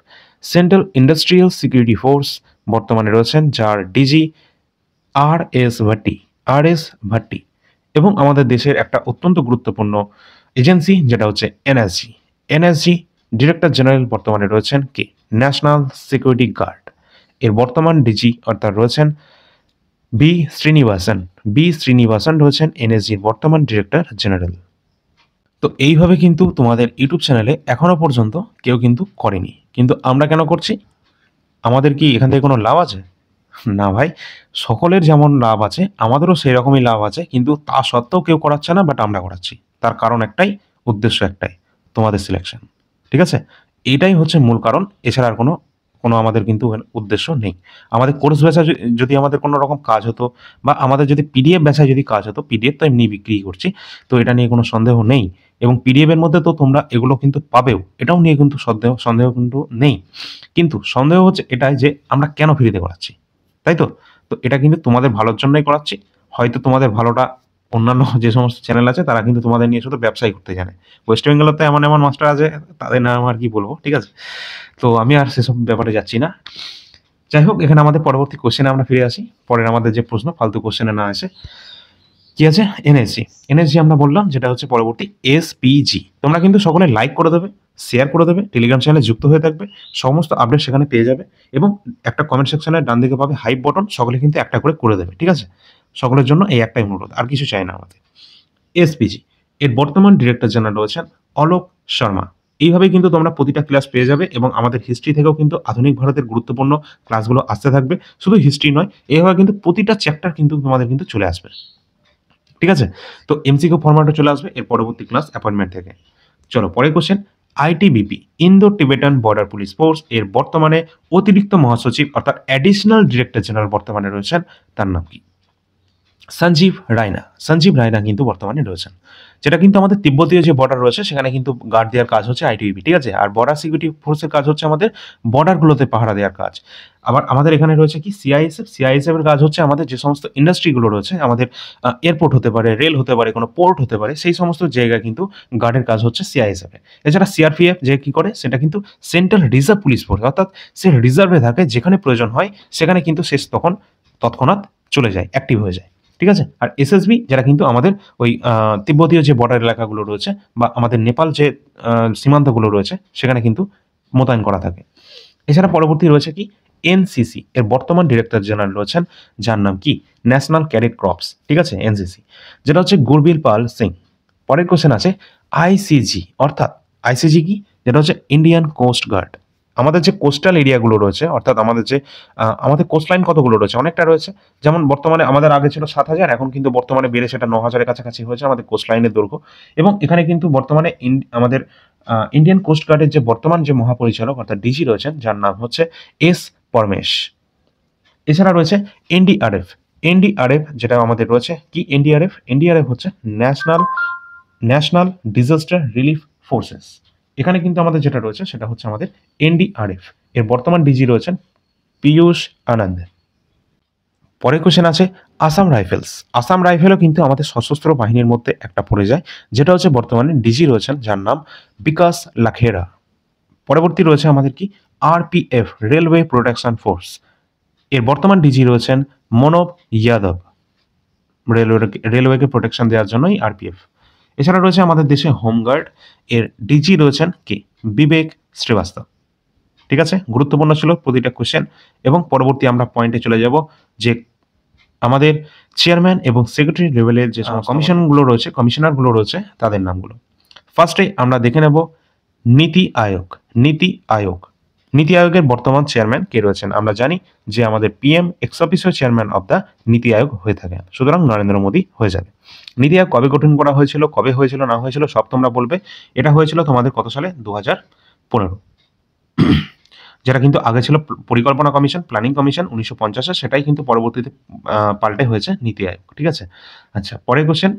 central industrial security force, বর্তমানে রয়েছেন যার ডিজি আর এস ভাট্টি। এবং আমাদের দেশের একটা অত্যন্ত গুরুত্বপূর্ণ এজেন্সি যেটা হচ্ছে এনএসজি ডিরেক্টর জেনারেল বর্তমানে রয়েছেন কে? National security guard. এর বর্তমান ডিজি অর্থাৎ রয়েছেন বি শ্রীনিবাসন রয়েছেন এনএসজির বর্তমান ডিরেক্টর জেনারেল। তো এইভাবে কিন্তু তোমাদের ইউটিউব চ্যানেলে এখনো পর্যন্ত কেউ কিন্তু করেনি, কিন্তু আমরা কেন করছি? আমাদের কি এখান থেকে কোনো লাভ আছে? না ভাই, সকলের যেমন লাভ আছে আমাদেরও সেই রকমই লাভ আছে, কিন্তু তা সত্ত্বেও কেউ করাচ্ছে না, বাট আমরা করাচ্ছি। তার কারণ একটাই, উদ্দেশ্য একটাই, তোমাদের সিলেকশন, ঠিক আছে? এটাই হচ্ছে মূল কারণ, এছাড়া আর কোনো আমাদের কিন্তু উদ্দেশ্য নেই। আমাদের কোর্স বেচা যদি আমাদের কোনো রকম কাজ হতো, বা আমাদের যদি পিডিএফ বেচায় যদি কাজ হতো, পিডিএফ তো এমনি বিক্রি করছি, তো এটা নিয়ে কোনো সন্দেহ নেই। এবং পিডিএফ এর মধ্যে তো তোমরা এগুলো কিন্তু পাবেও, এটাও নিয়ে কিন্তু সন্দেহ কিন্তু নেই। কিন্তু সন্দেহ হচ্ছে এটাই যে আমরা কেন ফ্রিতে করাচ্ছি, তাই তো? তো এটা কিন্তু তোমাদের ভালোর জন্যই করাচ্ছি। হয়তো তোমাদের ভালোটা অন্যান্য যে সমস্ত চ্যানেল আছে তারা কিন্তু তোমাদের নিয়ে শুধু ব্যবসায়ী করতে জানে। ওয়েস্ট বেঙ্গলে তো এমন এমন মাস্টার আছে, তাদের নাম আর কি বলবো, ঠিক আছে? তো আমি আর সেসব ব্যাপারে যাচ্ছি না। যাই হোক, এখানে আমাদের পরবর্তী কোশ্চেনে আমরা ফিরে আসি। পরের আমাদের যে প্রশ্ন, ফালতু কোশ্চেনে না আসে, কি আছে? এনএসজি। এনএসজি আমরা বললাম, যেটা হচ্ছে পরবর্তী এসপিজি। তোমরা কিন্তু সকলে লাইক করে দেবে, শেয়ার করে দেবে, টেলিগ্রাম চ্যানেলে যুক্ত হয়ে থাকবে, সমস্ত আপডেট সেখানে পেয়ে যাবে, এবং একটা কমেন্ট সেকশনের ডান দিকে পাবে হাইপ বটন, সকলে কিন্তু একটা করে দেবে, ঠিক আছে? সকলের জন্য এই একটাই অনুরোধ, আর কিছু চাই না আমাদের। এসপিজি এর বর্তমান ডিরেক্টর জেনারেল রয়েছেন অলোক শর্মা। এইভাবেই কিন্তু তোমরা প্রতিটা ক্লাস পেয়ে যাবে, এবং আমাদের হিস্ট্রি থেকেও কিন্তু আধুনিক ভারতের গুরুত্বপূর্ণ ক্লাসগুলো আসতে থাকবে। শুধু হিস্ট্রি নয়, এইভাবে কিন্তু প্রতিটা চ্যাপ্টার কিন্তু তোমাদের কিন্তু চলে আসবে, ঠিক আছে? তো এমসিকিউ ফরম্যাটে চলে আসবে এর পরবর্তী ক্লাস অ্যাপয়েন্টমেন্ট থেকে। চলো পরের question. ITBP Indo Tibetan border police force এর বর্তমানে অতিরিক্ত মহাসচিব অর্থাৎ অ্যাডিশনাল ডিরেক্টর জেনারেল বর্তমানে রয়েছেন, তার নাম কি? সঞ্জীব রায়না। সঞ্জীব রায়না কিন্তু বর্তমানে রয়েছেন, যেটা কিন্তু আমাদের তিব্বতীয় যে বর্ডার রয়েছে সেখানে কিন্তু গার্ড দেওয়ার কাজ হচ্ছে আইটিবিপি, ঠিক আছে? আর বর্ডার সিকিউরিটি ফোর্সের কাজ হচ্ছে আমাদের বর্ডারগুলোতে পাহারা দেওয়ার কাজ। আবার আমাদের এখানে রয়েছে কি সিআইএসএফ। সিআইএসএফ এর কাজ হচ্ছে আমাদের যে সমস্ত ইন্ডাস্ট্রিগুলো রয়েছে, আমাদের এয়ারপোর্ট হতে পারে, রেল হতে পারে, কোনো পোর্ট হতে পারে, সেই সমস্ত জায়গায় কিন্তু গার্ডের কাজ হচ্ছে সিআইএসএফ এর। এছাড়া সিআরপিএফ যে কি করে, সেটা কিন্তু সেন্ট্রাল রিজার্ভ পুলিশ ফোর্স, অর্থাৎ সে রিজার্ভে থাকে, যেখানে প্রয়োজন হয় সেখানে কিন্তু সে তখন তৎক্ষণাৎ চলে যায়, অ্যাক্টিভ হয়ে যায়, ঠিক আছে? আর এসএসবি যারা কিন্তু আমাদের ওই তিব্বতীয় যে বর্ডার এলাকাগুলো রয়েছে বা আমাদের নেপাল যে সীমান্তগুলো রয়েছে সেখানে কিন্তু মোতায়েন করা থাকে। এছাড়া পরবর্তী রয়েছে কি? এনসিসি এর বর্তমান ডিরেক্টর জেনারেল রয়েছেন, যার নাম কি? ন্যাশনাল ক্যাডেট ক্রপস, ঠিক আছে? এনসিসি, যেটা হচ্ছে গুরবিল পাল সিং। পরের কোশ্চেন আছে আইসিজি, অর্থাৎ আইসিজি কি? যেটা হচ্ছে ইন্ডিয়ান কোস্ট গার্ড। আমাদের যে কোস্টাল এরিয়াগুলো রয়েছে, অর্থাৎ আমাদের যে আমাদের কোস্টলাইন কতগুলো রয়েছে, অনেকটা রয়েছে। যেমন বর্তমানে আমাদের আগে ছিল 7,000, এখন কিন্তু বর্তমানে বেড়ে সেটা 9,000-এর কাছাকাছি হয়েছে আমাদের কোস্টলাইনের দৈর্ঘ্য। এবং এখানে কিন্তু বর্তমানে আমাদের ইন্ডিয়ান কোস্ট গার্ডের যে বর্তমান যে মহাপরিচালক অর্থাৎ ডিজি রয়েছেন, যার নাম হচ্ছে এস পরমেশ। এছাড়া রয়েছে এনডিআরএফ। এনডিআরএফ যেটা আমাদের রয়েছে কি? এনডিআরএফ, এনডিআরএফ হচ্ছে national national disaster relief forces. এখানে কিন্তু আমাদের যেটা রয়েছে সেটা হচ্ছে আমাদের এনডিআরএফ। এর বর্তমান ডিজি রয়েছেন পীয়ূষ আনন্দ। পরের কোশ্চেন আছে আসাম রাইফেলস। আসাম রাইফেলও কিন্তু আমাদের সশস্ত্র বাহিনীর মধ্যে একটা পড়ে যায়, যেটা হচ্ছে বর্তমানে ডিজি রয়েছেন, যার নাম বিকাশ লাখেরা। পরবর্তী রয়েছে আমাদের কি? RPF, railway protection force. এর বর্তমান ডিজি রয়েছেন মনোব যাদব। রেলওয়েকে প্রোটেকশন দেওয়ার জন্যই আরপিএফ। এছাড়া রয়েছে আমাদের দেশে হোমগার্ড। এর ডিজি রয়েছেন কে? বিবেক শ্রীবাস্তব, ঠিক আছে? গুরুত্বপূর্ণ ছিল প্রতিটা কোশ্চেন। এবং পরবর্তী আমরা পয়েন্টে চলে যাব, যে আমাদের চেয়ারম্যান এবং সেক্রেটারি লেভেলের যে কমিশনগুলো রয়েছে, কমিশনারগুলো রয়েছে, তাদের নামগুলো। ফার্স্টে আমরা দেখে নেব নীতি আয়োগ। নীতি আয়োগ, নীতি আয়োগের বর্তমান চেয়ারম্যান কে রয়েছেন? আমরা জানি যে আমাদের PM x officio chairman of the নীতি আয়োগ হয়ে থাকে, সুতরাং নরেন্দ্র মোদী হয়ে যাবে। নীতি আয়োগ কবে গঠন করা হয়েছিল, কবে হয়েছিল না হয়েছিল সব তোমরা বলবে। এটা হয়েছিল তোমাদের কত সালে? 2015। যেটা কিন্তু আগে ছিল পরিকল্পনা কমিশন, প্ল্যানিং কমিশন 1950-এ, সেটাই কিন্তু পরবর্তীতে পাল্টে হয়েছে নীতি আয়োগ, ঠিক আছে? আচ্ছা, পরের কোশ্চেন।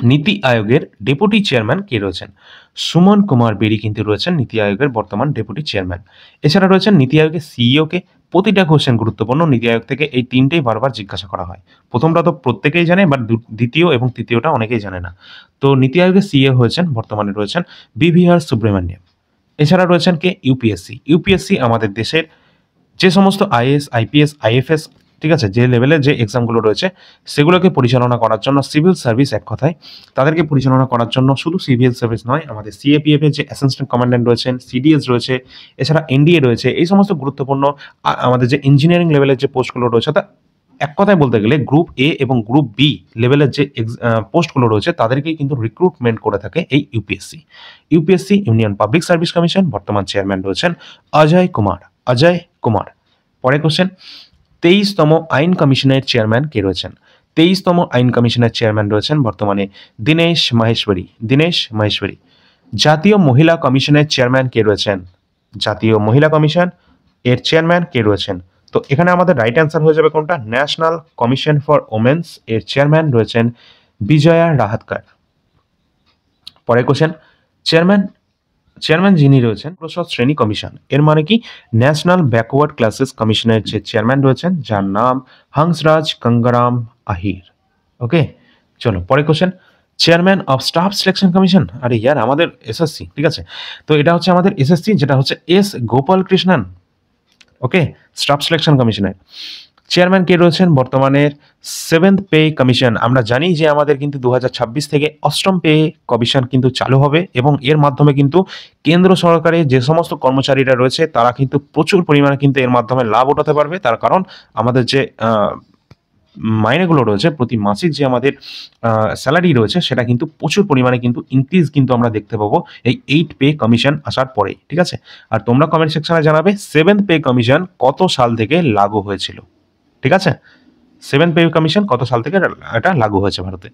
নীতি আয়োগের ডেপুটি চেয়ারম্যান কে রয়েছেন? সুমন কুমার বেরি কিন্তু রয়েছেন নীতি আয়োগের বর্তমান ডেপুটি চেয়ারম্যান। এছাড়া রয়েছেন নীতি আয়োগের সিইও কে। প্রতিটা কোশ্চেন গুরুত্বপূর্ণ, নীতি আয়োগ থেকে এই তিনটেই বারবার জিজ্ঞাসা করা হয়। প্রথমটা তো প্রত্যেকেই জানে, বাট দ্বিতীয় এবং তৃতীয়টা অনেকেই জানে না। তো নীতি আয়োগের সিইও হয়েছেন, বর্তমানে রয়েছেন বিভিআর সুব্রমণ্যম। এছাড়া রয়েছেন কে? ইউপিএসসি। ইউপিএসসি আমাদের দেশের যে সমস্ত আইএস, আইপিএস, আইএফএস, ঠিক আছে, যে লেভেলের যে এক্সামগুলো রয়েছে সেগুলোকে পরিচালনা করার জন্য সিভিল সার্ভিস, এক কথায় তাদেরকে পরিচালনা করার জন্য শুধু সিভিল সার্ভিস নয়, আমাদের সিএপিএফ এর যে অ্যাসিস্ট্যান্ট কমান্ড্যান্ট রয়েছেন, সিডিএস রয়েছে, এছাড়া এনডিএ রয়েছে, এই সমস্ত গুরুত্বপূর্ণ আমাদের যে ইঞ্জিনিয়ারিং লেভেলের যে পোস্টগুলো রয়েছে, তা এক কথায় বলতে গেলে গ্রুপ এ এবং গ্রুপ বি লেভেলের যে পোস্টগুলো রয়েছে তাদেরকেই কিন্তু রিক্রুটমেন্ট করে থাকে এই UPSC. UPSC union public service commission, বর্তমান চেয়ারম্যান রয়েছেন অজয় কুমার। অজয় কুমার। পরের কোশ্চেন। 23তম আইন কমিশনের চেয়ারম্যান কে রয়েছেন? 23তম আইন কমিশনের চেয়ারম্যান রয়েছেন বর্তমানে দীনেশ মাহেশ্বরী। দীনেশ মাহেশ্বরী। জাতীয় মহিলা কমিশনের চেয়ারম্যান কে রয়েছেন? জাতীয় মহিলা কমিশন এর চেয়ারম্যান কে রয়েছেন? তো এখানে আমাদের রাইট অ্যান্সার হয়ে যাবে কোনটা? ন্যাশনাল কমিশন ফর ওমেন্স এর চেয়ারম্যান রয়েছেন বিজয়া রাহাতকার। পরের কোশ্চেন। চেয়ারম্যান যিনি রয়েছেন প্রসাদ শ্রেণী কমিশন, এর মানে কি? ন্যাশনাল ব্যাকওয়ার্ড ক্লাসেস কমিশনের যে চেয়ারম্যান রয়েছেন, যার নাম হংসরাজ গঙ্গারাম আহির। ওকে, চলো পরে question, chairman of staff selection commission. আরে ইয়ার আমাদের এসএসসি, ঠিক আছে। তো এটা হচ্ছে আমাদের এসএসসি, যেটা হচ্ছে এস গোপাল কৃষ্ণন। ওকে, স্টাফ সিলেকশন কমিশনের চেয়ারম্যান কে রয়েছেন বর্তমানের 7th পে কমিশন। আমরা জানি যে আমাদের কিন্তু 2026 থেকে 8ম পে কমিশন কিন্তু চালু হবে, এবং এর মাধ্যমে কিন্তু কেন্দ্র সরকারের যে সমস্ত কর্মচারীরা রয়েছে তারা কিন্তু প্রচুর পরিমাণে কিন্তু এর মাধ্যমে লাভ উঠাতে পারবে। তার কারণ আমাদের যে মাইনেগুলো রয়েছে, প্রতি মাসিক যে আমাদের স্যালারি রয়েছে, সেটা কিন্তু প্রচুর পরিমাণে কিন্তু ইনক্রিজ কিন্তু আমরা দেখতে পাবো এই 8 পে কমিশন আসার পরে, ঠিক আছে। আর তোমরা কমেন্ট সেকশনে জানাবে 7th পে কমিশন কত সাল থেকে লাগু হয়েছিল, ঠিক আছে। 7th পে কমিশন কত সাল থেকে এটা লাগু হয়েছে ভারতে।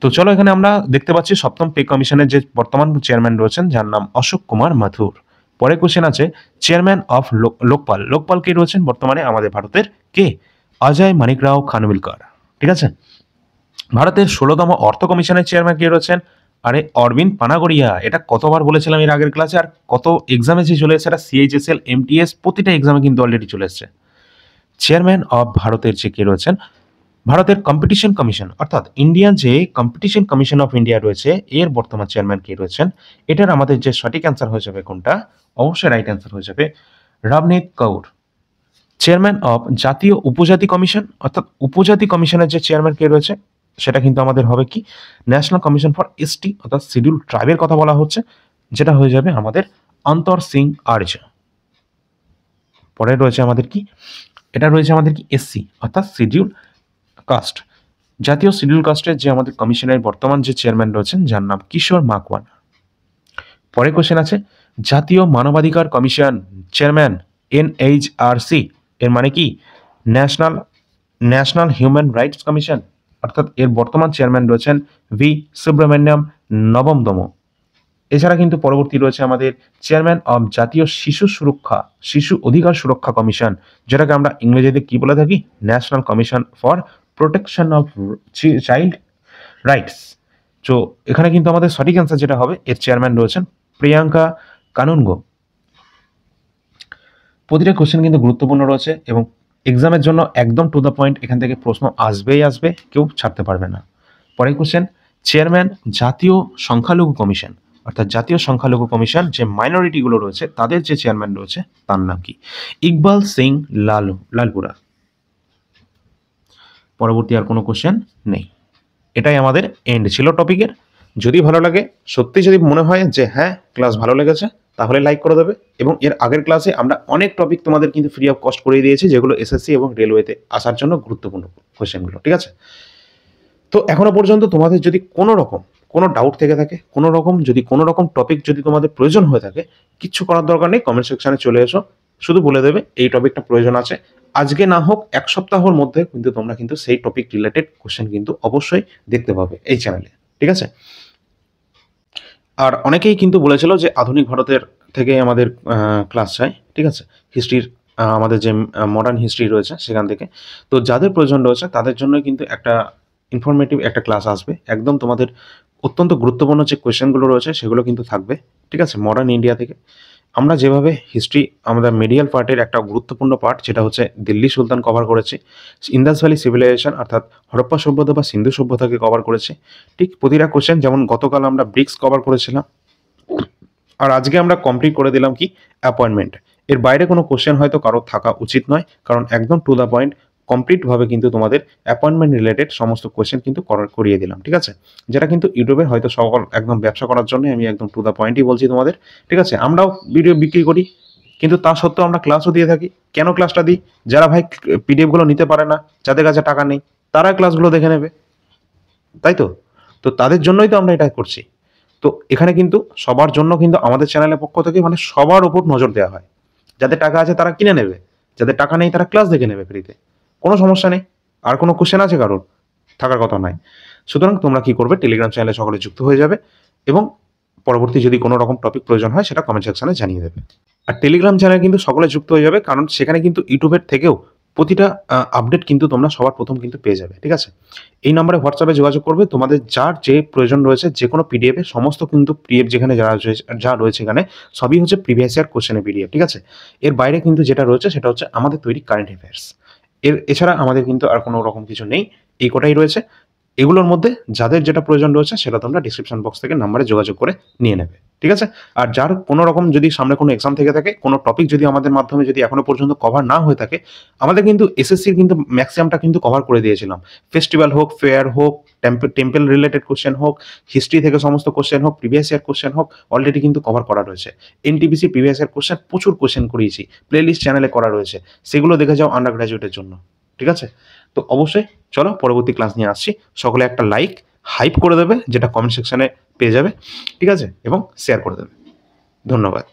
তো চলো এখানে আমরা দেখতে পাচ্ছি 7ম পে কমিশনের যে বর্তমান চেয়ারম্যান রয়েছেন, যার নাম অশোক কুমার মাথুর। পরে কোশ্চেন আছে, চেয়ারম্যান অফ লোকপাল। লোকপাল কে রয়েছেন বর্তমানে আমাদের ভারতের? কে? অজয় মানিকরাও খানবিলকার, ঠিক আছে। ভারতের 16তম অর্থ কমিশনের চেয়ারম্যান কে রয়েছেন? আরে অরবিন্দ পানাগড়িয়া। এটা কতবার বলেছিলাম এর আগের ক্লাসে, আর কত এক্সামে যে চলে এসেছে, এটা সিএইচএসএল, এমটিএস, প্রতিটা এক্সামে কিন্তু অলরেডি চলে এসেছে। চেয়ারম্যান অফ ভারতের যে কে রয়েছেন, ভারতের কম্পিটিশন কমিশন, অর্থাৎ ইন্ডিয়ান যে কম্পিটিশন কমিশন অফ ইন্ডিয়া রয়েছে, এর বর্তমান চেয়ারম্যান কে রয়েছেন? এটার আমাদের যে সঠিক অ্যান্সার হয়ে যাবে কোনটা? অবশ্যই রাইট অ্যান্সার হয়ে যাবে রবনীত কৌর। চেয়ারম্যান অফ জাতীয় উপজাতি কমিশন, অর্থাৎ উপজাতি কমিশনের যে চেয়ারম্যান কে রয়েছে, সেটা কিন্তু আমাদের হবে কি? ন্যাশনাল কমিশন ফর এসটি, অর্থাৎ শিডিউল ট্রাইবের কথা বলা হচ্ছে, যেটা হয়ে যাবে আমাদের অন্তর সিং আর্য। পরে রয়েছে আমাদের কি? এটা রয়েছে আমাদের কি? এসসি, অর্থাৎ শিডিউল কাস্ট। জাতীয় শিডিউল কাস্টের যে আমাদের কমিশনের বর্তমান যে চেয়ারম্যান রয়েছেন, যার নাম কিশোর মাকওয়ান। পরে কোশ্চেন আছে, জাতীয় মানবাধিকার কমিশন চেয়ারম্যান এনএইচআরসি, এর মানে কি? National national human rights commission, অর্থাৎ এর বর্তমান চেয়ারম্যান রয়েছেন ভি সুব্রমণ্যম নবমতম। এছাড়া কিন্তু পরবর্তী রয়েছে আমাদের চেয়ারম্যান অব জাতীয় শিশু অধিকার সুরক্ষা কমিশন, যেটাকে আমরা ইংরেজিতে কি বলে থাকি? National commission for protection of child rights. তো এখানে কিন্তু আমাদের সঠিক অ্যান্সার যেটা হবে, এর চেয়ারম্যান রয়েছেন প্রিয়াঙ্কা কানুনগো। প্রতিটা কোশ্চেন কিন্তু গুরুত্বপূর্ণ রয়েছে, এবং এক্সামের জন্য একদম টু দ্য পয়েন্ট এখান থেকে প্রশ্ন আসবেই আসবে, কেউ ছাড়তে পারবে না। পরের কোশ্চেন, চেয়ারম্যান জাতীয় সংখ্যালঘু কমিশন, অর্থাৎ জাতীয় সংখ্যালঘু কমিশন যে মাইনরিটিগুলো রয়েছে তাদের যে চেয়ারম্যান রয়েছে তার নাম কি? ইকবাল সিং লালপুরা। পরবর্তী আর কোনো কোশ্চেন নেই। এটাই আমাদের এন্ড ছিল টপিকের। যদি ভালো লাগে, সত্যি যদি মনে হয় যে হ্যাঁ ক্লাস ভালো লেগেছে, তাহলে লাইক করে দেবে। এবং এর আগের ক্লাসে আমরা অনেক টপিক তোমাদের কিন্তু ফ্রি অফ কস্ট করে দিয়েছি, যেগুলো এসএসসি এবং রেলওয়েতে আসার জন্য গুরুত্বপূর্ণ কোশ্চেনগুলো, ঠিক আছে। তো এখনো পর্যন্ত তোমাদের যদি কোনো ডাউট থেকে থাকে, কোনো রকম টপিক যদি তোমাদের প্রয়োজন হয়ে থাকে, কিচ্ছু করার দরকার নেই, কমেন্ট সেকশনে চলে এসো, শুধু বলে দেবে এই টপিকটা প্রয়োজন আছে। আজকে না হোক, এক সপ্তাহের মধ্যে কিন্তু তোমরা কিন্তু সেই টপিক রিলেটেড কোশ্চেন কিন্তু অবশ্যই দেখতে পাবে এই চ্যানেলে, ঠিক আছে। আর অনেকেই কিন্তু বলেছিল যে আধুনিক ভারতের থেকে আমাদের ক্লাস চাই, ঠিক আছে, হিস্ট্রির, আমাদের যে মডার্ন হিস্ট্রি রয়েছে সেখান থেকে। তো যাদের প্রয়োজন রয়েছে তাদের জন্য কিন্তু একটা ইনফরমেটিভ একটা ক্লাস আসবে, একদম তোমাদের অত্যন্ত গুরুত্বপূর্ণ যে কোয়েশ্চেনগুলো রয়েছে সেগুলো কিন্তু থাকবে, ঠিক আছে, মডার্ন ইন্ডিয়া থেকে। আমরা যেভাবে হিস্ট্রি, আমাদের মিডিয়াল পার্টের একটা গুরুত্বপূর্ণ পার্ট, যেটা হচ্ছে দিল্লি সুলতান কভার করেছে, ইন্দাস ভ্যালি সিভিলাইজেশন অর্থাৎ হরপ্পা সভ্যতা বা সিন্ধু সভ্যতাকে কভার করেছে, ঠিক প্রতিটা কোশ্চেন। যেমন গতকাল আমরা ব্রিক্স কভার করেছিলাম, আর আজকে আমরা কমপ্লিট করে দিলাম কি? অ্যাপয়েন্টমেন্ট। এর বাইরে কোনো কোশ্চেন হয়তো কারো থাকা উচিত নয়, কারণ একদম টু দ্য পয়েন্ট কমপ্লিটভাবে কিন্তু তোমাদের অ্যাপয়েন্টমেন্ট রিলেটেড সমস্ত কোশ্চেন কিন্তু করিয়ে দিলাম, ঠিক আছে। যেটা কিন্তু ইউটিউবে হয়তো সকল একদম ব্যবসা করার জন্য আমি একদম টু দ্য পয়েন্টই বলছি তোমাদের, ঠিক আছে। আমরাও ভিডিও বিক্রি করি, কিন্তু তা সত্ত্বেও আমরা ক্লাসও দিয়ে থাকি। কেন ক্লাসটা দিই? যারা ভাই পিডিএফগুলো নিতে পারে না, যাদের কাছে টাকা নেই, তারা ক্লাসগুলো দেখে নেবে, তাই তো। তো তাদের জন্যই তো আমরা এটা করছি। তো এখানে কিন্তু সবার জন্য কিন্তু আমাদের চ্যানেলের পক্ষ থেকে মানে সবার উপর নজর দেওয়া হয়। যাদের টাকা আছে তারা কিনে নেবে, যাদের টাকা নেই তারা ক্লাস দেখে নেবে ফ্রিতে, কোনো সমস্যা নেই। আর কোনো কোশ্চেন আছে কারোর? থাকার কথা নয়। সুতরাং তোমরা কি করবে, টেলিগ্রাম চ্যানেলে সকলে যুক্ত হয়ে যাবে, এবং পরবর্তী যদি কোনো রকম টপিক প্রয়োজন হয় সেটা কমেন্ট সেকশনে জানিয়ে দেবে। আর টেলিগ্রাম চ্যানেলে কিন্তু সকলে যুক্ত হয়ে যাবে, কারণ সেখানে কিন্তু ইউটিউবের থেকেও প্রতিটা আপডেট কিন্তু তোমরা সবার প্রথম কিন্তু পেয়ে যাবে, ঠিক আছে। এই নম্বরে হোয়াটসঅ্যাপে যোগাযোগ করবে, তোমাদের যার যে প্রয়োজন রয়েছে, যে কোনো পিডিএফে সমস্ত কিন্তু পিডিএফ যেখানে যা রয়েছে এখানে সবই হচ্ছে প্রিভিয়াস ইয়ার কোশ্চেনের পিডিএফ, ঠিক আছে। এর বাইরে কিন্তু যেটা রয়েছে সেটা হচ্ছে আমাদের তৈরি কারেন্ট অ্যাফেয়ার্স। এছাড়া আমাদের কিন্তু আর কোনো রকম কিছু নেই, এই কটাই রয়েছে। এগুলোর মধ্যে যাদের যেটা প্রয়োজন রয়েছে সেটা তোমরা ডিসক্রিপশন বক্স থেকে নাম্বারে যোগাযোগ করে নিয়ে নেবে, ঠিক আছে? আর যার কোনো রকম যদি সামনে কোনো এক্সাম থেকে থাকে, কোনো টপিক যদি আমাদের মাধ্যমে যদি এখনো পর্যন্ত কভার না হয়ে থাকে, আমাদের কিন্তু এসএসসির কিন্তু ম্যাক্সিমামটা কিন্তু কভার করে দিয়েছিলাম। ফেস্টিভ্যাল হোক, ফেয়ার হোক, টেম্পল রিলেটেড কোশ্চেন হোক, হিস্ট্রি থেকে সমস্ত কোশ্চেন হোক, প্রিভিয়াস ইয়ার কোশ্চেন হোক, অলরেডি কিন্তু কভার করা রয়েছে। এনটিপিসি প্রিভিয়াস ইয়ার কোশ্চেন প্রচুর কোশ্চেন করিয়েছি, প্লেলিস্ট চ্যানেলে করা রয়েছে, সেগুলো দেখে যাও আন্ডার গ্র্যাজুয়েটের জন্য, ঠিক আছে? তো অবশ্যই চলো পরবর্তী ক্লাস নিয়ে আসছি। সকলে একটা লাইক হাইপ করে দেবে, যেটা কমেন্ট সেকশনে পেয়ে যাবে, ঠিক আছে? এবং শেয়ার করে দেবে। ধন্যবাদ।